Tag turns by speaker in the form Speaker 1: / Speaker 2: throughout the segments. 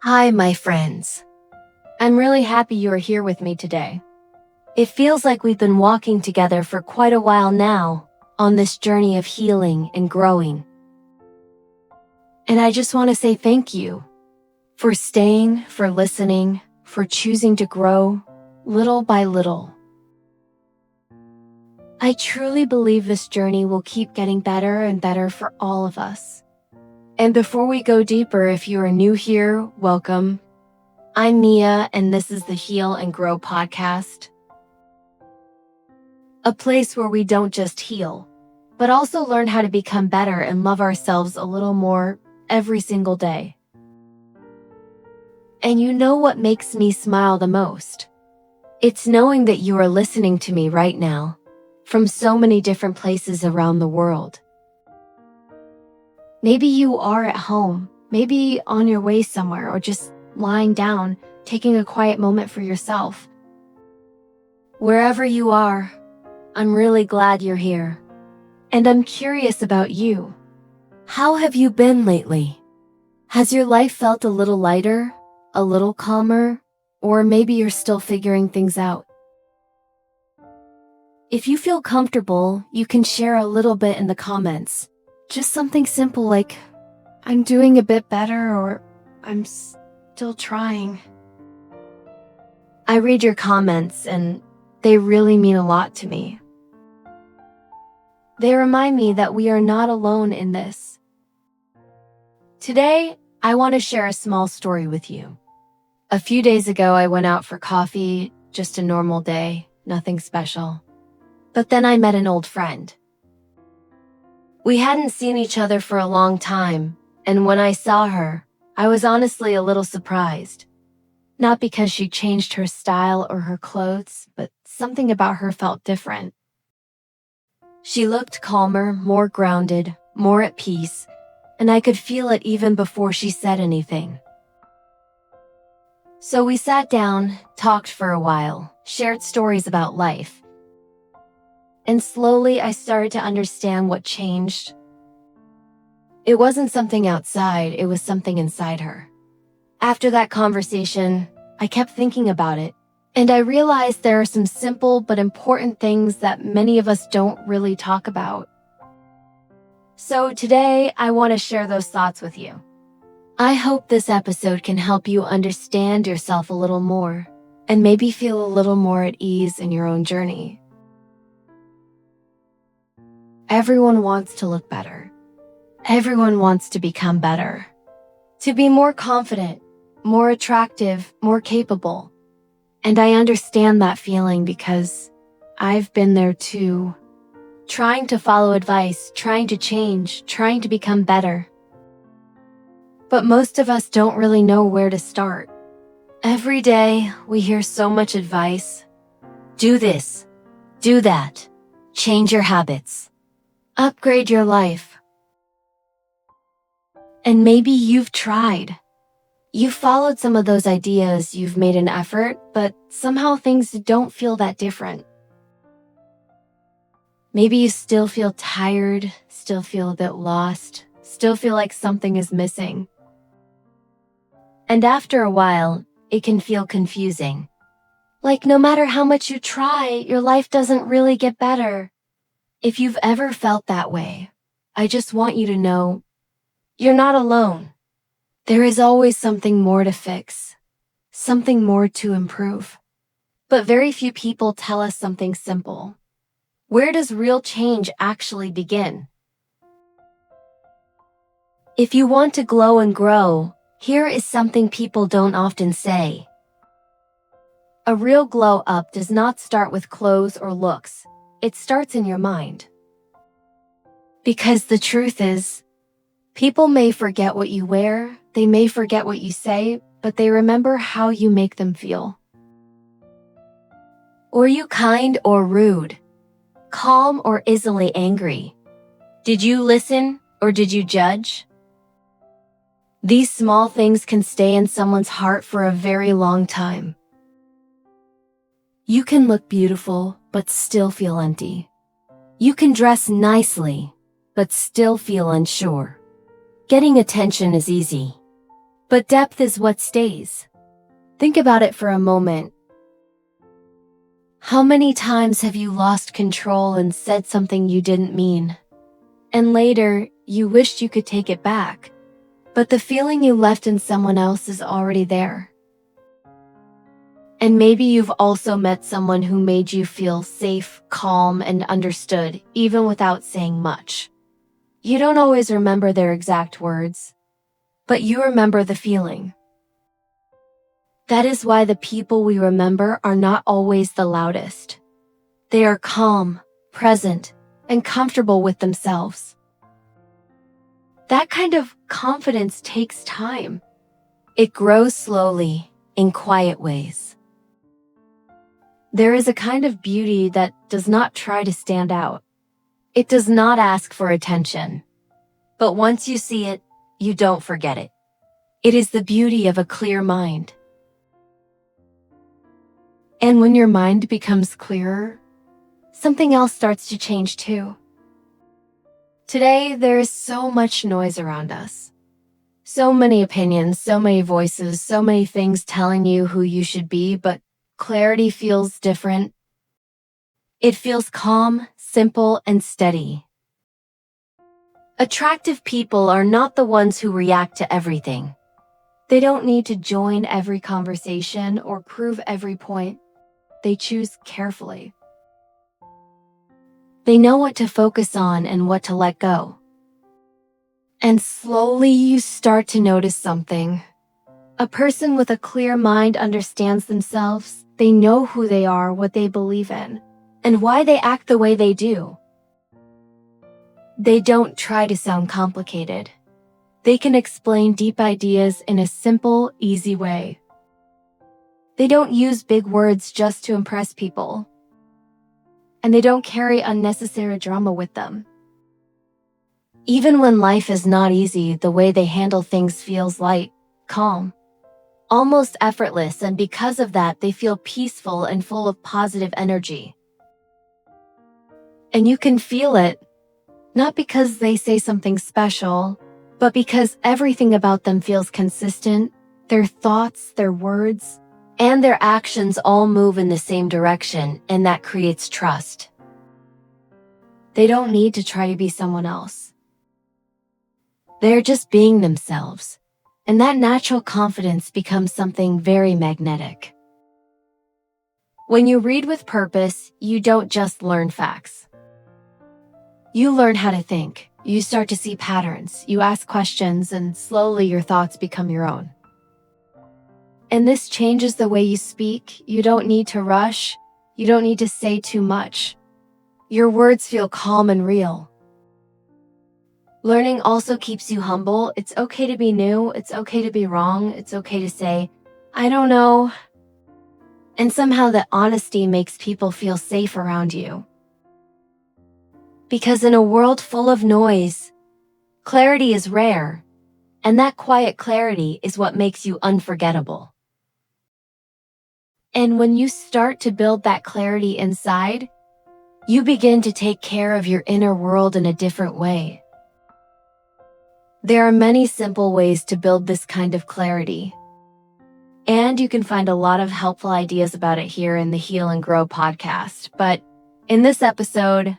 Speaker 1: Hi, my friends. I'm really happy you are here with me today. It feels like we've been walking together for quite a while now, on this journey of healing and growing. And I just want to say thank you for staying, for listening, for choosing to grow little by little. I truly believe this journey will keep getting better and better for all of us. And before we go deeper, if you are new here, welcome. I'm Mia, and this is the Heal and Grow podcast. A place where we don't just heal, but also learn how to become better and love ourselves a little more every single day. And you know what makes me smile the most? It's knowing that you are listening to me right now, from so many different places around the world. Maybe you are at home, maybe on your way somewhere, or just lying down, taking a quiet moment for yourself. Wherever you are, I'm really glad you're here. And I'm curious about you. How have you been lately? Has your life felt a little lighter, a little calmer, or maybe you're still figuring things out? If you feel comfortable, you can share a little bit in the comments. Just something simple like, I'm doing a bit better, or I'm still trying. I read your comments and they really mean a lot to me. They remind me that we are not alone in this. Today, I want to share a small story with you. A few days ago, I went out for coffee, just a normal day, nothing special. But then I met an old friend. We hadn't seen each other for a long time, and when I saw her, I was honestly a little surprised. Not because she changed her style or her clothes, but something about her felt different. She looked calmer, more grounded, more at peace, and I could feel it even before she said anything. So we sat down, talked for a while, shared stories about life. And slowly I started to understand what changed. It wasn't something outside, it was something inside her. After that conversation, I kept thinking about it, and I realized there are some simple but important things that many of us don't really talk about. So today, I want to share those thoughts with you. I hope this episode can help you understand yourself a little more, and maybe feel a little more at ease in your own journey. Everyone wants to look better. Everyone wants to become better. To be more confident, more attractive, more capable. And I understand that feeling because I've been there too. Trying to follow advice, trying to change, trying to become better. But most of us don't really know where to start. Every day, we hear so much advice. Do this, do that, change your habits. Upgrade your life. And maybe you've tried. You've followed some of those ideas, you've made an effort, but somehow things don't feel that different. Maybe you still feel tired, still feel a bit lost, still feel like something is missing. And after a while, it can feel confusing. Like no matter how much you try, your life doesn't really get better. If you've ever felt that way, I just want you to know, you're not alone. There is always something more to fix, something more to improve. But very few people tell us something simple. Where does real change actually begin? If you want to glow and grow, here is something people don't often say. A real glow up does not start with clothes or looks. It starts in your mind. Because the truth is, people may forget what you wear, they may forget what you say, but they remember how you make them feel. Were you kind or rude? Calm or easily angry? Did you listen or did you judge? These small things can stay in someone's heart for a very long time. You can look beautiful, but still feel empty. You can dress nicely, but still feel unsure. Getting attention is easy. But depth is what stays. Think about it for a moment. How many times have you lost control and said something you didn't mean? And later, you wished you could take it back, but the feeling you left in someone else is already there. And maybe you've also met someone who made you feel safe, calm, and understood, even without saying much. You don't always remember their exact words, but you remember the feeling. That is why the people we remember are not always the loudest. They are calm, present, and comfortable with themselves. That kind of confidence takes time. It grows slowly, in quiet ways. There is a kind of beauty that does not try to stand out. It does not ask for attention. But once you see it, you don't forget it. It is the beauty of a clear mind. And when your mind becomes clearer, something else starts to change too. Today, there is so much noise around us. So many opinions, so many voices, so many things telling you who you should be, but clarity feels different. It feels calm, simple, and steady. Attractive people are not the ones who react to everything. They don't need to join every conversation or prove every point. They choose carefully. They know what to focus on and what to let go. And slowly you start to notice something. A person with a clear mind understands themselves. They know who they are, what they believe in, and why they act the way they do. They don't try to sound complicated. They can explain deep ideas in a simple, easy way. They don't use big words just to impress people. And they don't carry unnecessary drama with them. Even when life is not easy, the way they handle things feels light, calm, almost effortless, and because of that, they feel peaceful and full of positive energy. And you can feel it, not because they say something special, but because everything about them feels consistent. Their thoughts, their words, and their actions all move in the same direction, and that creates trust. They don't need to try to be someone else. They're just being themselves, and that natural confidence becomes something very magnetic. When you read with purpose, you don't just learn facts. You learn how to think. You start to see patterns. You ask questions, and slowly your thoughts become your own. And this changes the way you speak. You don't need to rush. You don't need to say too much. Your words feel calm and real. Learning also keeps you humble. It's okay to be new. It's okay to be wrong. It's okay to say, I don't know. And somehow that honesty makes people feel safe around you. Because in a world full of noise, clarity is rare. And that quiet clarity is what makes you unforgettable. And when you start to build that clarity inside, you begin to take care of your inner world in a different way. There are many simple ways to build this kind of clarity. And you can find a lot of helpful ideas about it here in the Heal and Grow podcast. But in this episode,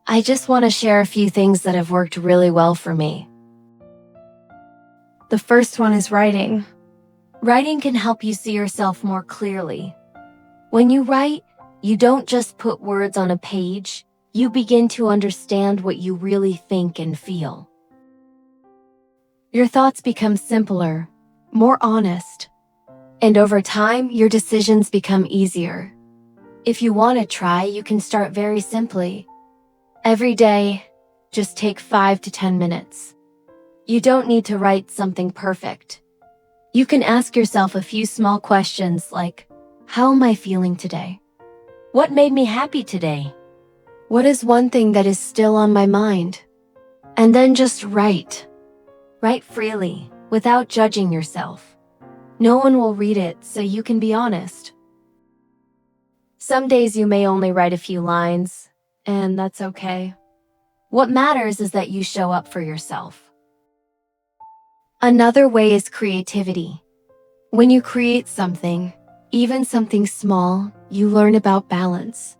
Speaker 1: I just want to share a few things that have worked really well for me. The first one is writing. Writing can help you see yourself more clearly. When you write, you don't just put words on a page, you begin to understand what you really think and feel. Your thoughts become simpler, more honest, and over time, your decisions become easier. If you want to try, you can start very simply. Every day, just take 5 to 10 minutes. You don't need to write something perfect. You can ask yourself a few small questions like, how am I feeling today? What made me happy today? What is one thing that is still on my mind? And then just write. Write freely, without judging yourself. No one will read it, so you can be honest. Some days you may only write a few lines, and that's okay. What matters is that you show up for yourself. Another way is creativity. When you create something, even something small, you learn about balance.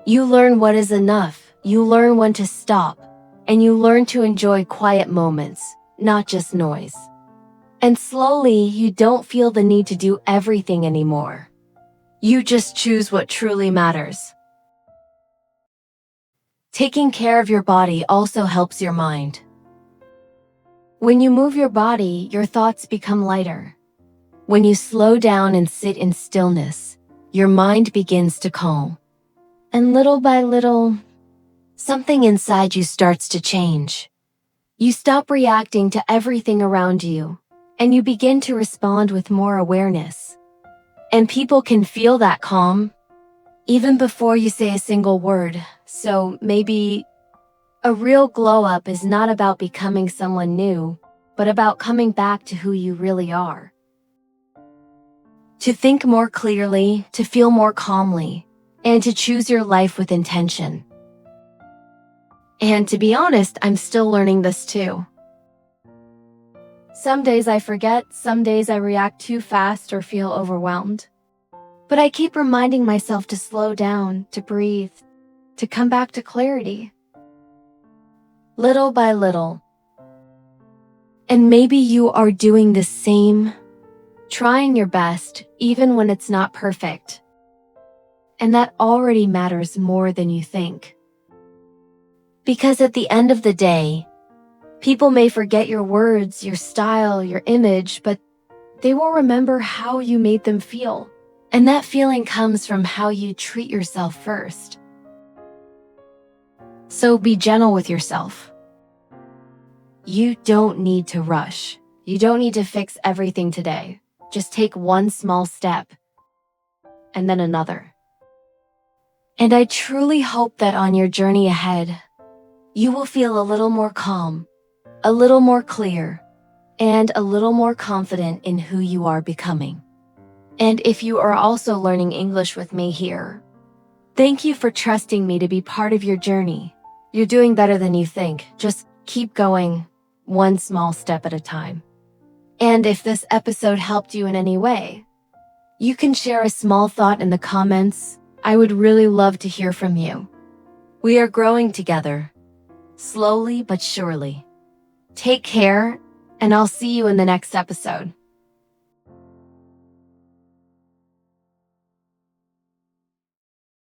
Speaker 1: You learn what is enough, you learn when to stop, and you learn to enjoy quiet moments, not just noise. And slowly, you don't feel the need to do everything anymore. You just choose what truly matters. Taking care of your body also helps your mind. When you move your body, your thoughts become lighter. When you slow down and sit in stillness, your mind begins to calm. And little by little, something inside you starts to change. You stop reacting to everything around you, and you begin to respond with more awareness. And people can feel that calm, even before you say a single word. So maybe a real glow-up is not about becoming someone new, but about coming back to who you really are. To think more clearly, to feel more calmly, and to choose your life with intention. And to be honest, I'm still learning this too. Some days I forget, some days I react too fast or feel overwhelmed. But I keep reminding myself to slow down, to breathe, to come back to clarity. Little by little. And maybe you are doing the same, trying your best, even when it's not perfect. And that already matters more than you think. Because at the end of the day, people may forget your words, your style, your image, but they will remember how you made them feel. And that feeling comes from how you treat yourself first. So be gentle with yourself. You don't need to rush. You don't need to fix everything today. Just take one small step, and then another. And I truly hope that on your journey ahead, you will feel a little more calm, a little more clear, and a little more confident in who you are becoming. And if you are also learning English with me here, thank you for trusting me to be part of your journey. You're doing better than you think. Just keep going, one small step at a time. And if this episode helped you in any way, you can share a small thought in the comments. I would really love to hear from you. We are growing together, slowly but surely. Take care, and I'll see you in the next episode.